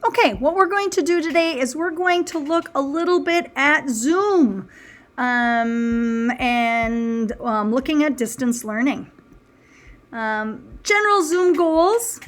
Okay, what we're going to do today is we're going to look a little bit at Zoom and looking at distance learning. General Zoom goals.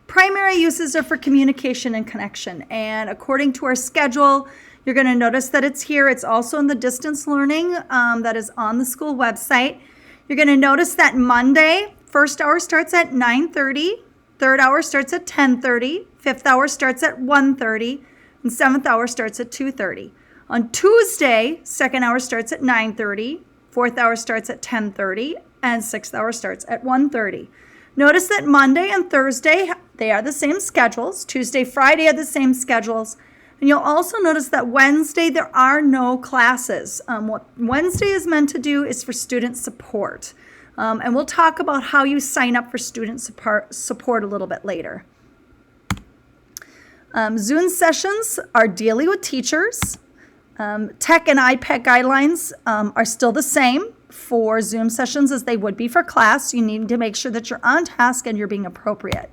Primary uses are for communication and connection. And according to our schedule, you're going to notice that it's here. It's also in the distance learning that is on the school website. You're going to notice that Monday, first hour starts at 9:30. Third hour starts at 10:30, fifth hour starts at 1:30, and seventh hour starts at 2:30. On Tuesday, second hour starts at 9:30, fourth hour starts at 10:30, and sixth hour starts at 1:30. Notice that Monday and Thursday, they are the same schedules. Tuesday, Friday are the same schedules. And you'll also notice that Wednesday, there are no classes. What Wednesday is meant to do is for student support. And we'll talk about how you sign up for student support a little bit later. Zoom sessions are daily with teachers. Tech and iPad guidelines are still the same for Zoom sessions as they would be for class. You need to make sure that you're on task and you're being appropriate.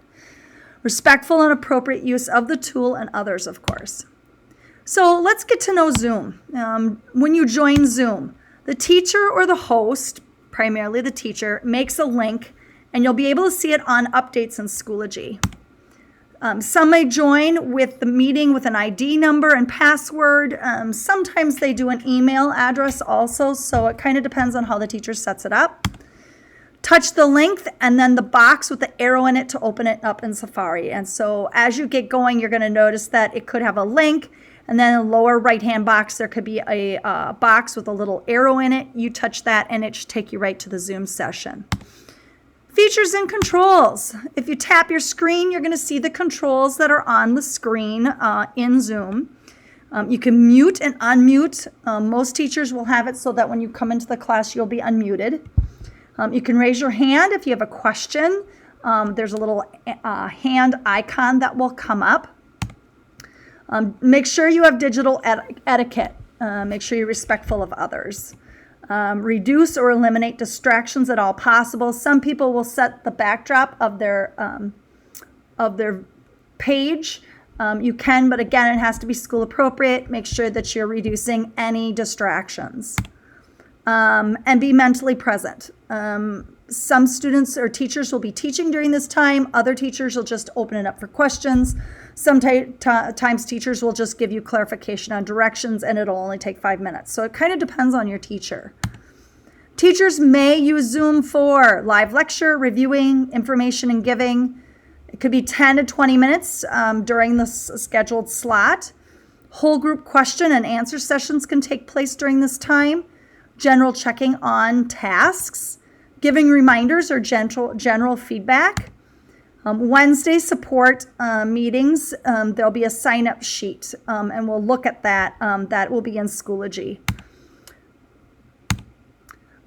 Respectful and appropriate use of the tool and others, of course. So let's get to know Zoom. When you join Zoom, the teacher or the host, primarily the teacher, makes a link, and you'll be able to see it on updates in Schoology. Some may join with the meeting with an ID number and password. Sometimes they do an email address also, so it kind of depends on how the teacher sets it up. Touch the link and then the box with the arrow in it to open it up in Safari. And so as you get going, you're going to notice that it could have a link, and then in the lower right-hand box, there could be a box with a little arrow in it. You touch that, and it should take you right to the Zoom session. Features and controls. If you tap your screen, you're going to see the controls that are on the screen in Zoom. You can mute and unmute. Most teachers will have it so that when you come into the class, you'll be unmuted. You can raise your hand if you have a question. There's a little hand icon that will come up. Make sure you have digital etiquette. Make sure you're respectful of others. Reduce or eliminate distractions at all possible. Some people will set the backdrop of their page. You can, but again, it has to be school appropriate. Make sure that you're reducing any distractions. And be mentally present. Some students or teachers will be teaching during this time. Other teachers will just open it up for questions. Sometimes teachers will just give you clarification on directions, and it'll only take 5 minutes. So it kind of depends on your teacher. Teachers may use Zoom for live lecture, reviewing, information and giving. It could be 10 to 20 minutes during the scheduled slot. Whole group question and answer sessions can take place during this time. General checking on tasks, giving reminders or general feedback. Wednesday support meetings, there'll be a sign-up sheet, and we'll look at that. That will be in Schoology.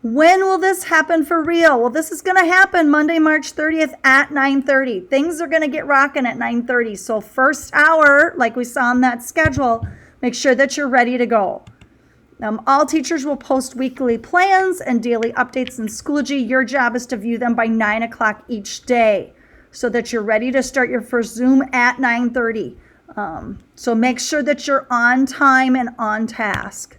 When will this happen for real? Well, this is going to happen Monday, March 30th at 9:30. Things are going to get rocking at 9:30. So first hour, like we saw on that schedule, make sure that you're ready to go. All teachers will post weekly plans and daily updates in Schoology. Your job is to view them by 9 o'clock each day so that you're ready to start your first Zoom at 9:30. So make sure that you're on time and on task.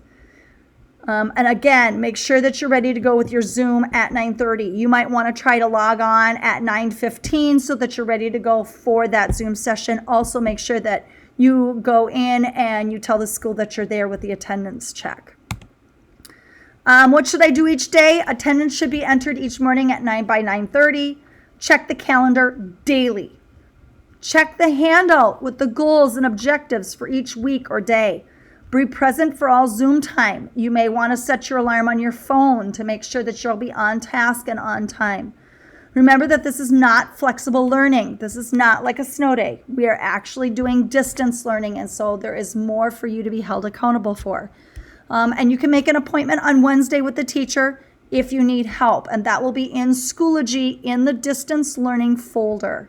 And again, make sure that you're ready to go with your Zoom at 9:30. You might want to try to log on at 9:15 so that you're ready to go for that Zoom session. Also, make sure that you go in and you tell the school that you're there with the attendance check. What should I do each day? Attendance should be entered each morning at 9:30. Check the calendar daily. Check the handout with the goals and objectives for each week or day. Be present for all Zoom time. You may want to set your alarm on your phone to make sure that you'll be on task and on time. Remember that this is not flexible learning. This is not like a snow day. We are actually doing distance learning, and so there is more for you to be held accountable for. And you can make an appointment on Wednesday with the teacher if you need help, and that will be in Schoology in the distance learning folder.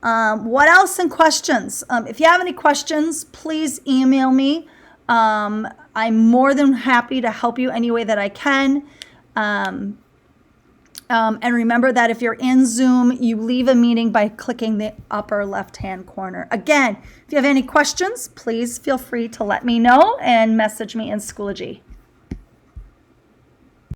What else and questions? If you have any questions, please email me. I'm more than happy to help you any way that I can. And remember that if you're in Zoom, you leave a meeting by clicking the upper left-hand corner. Again, if you have any questions, please feel free to let me know and message me in Schoology.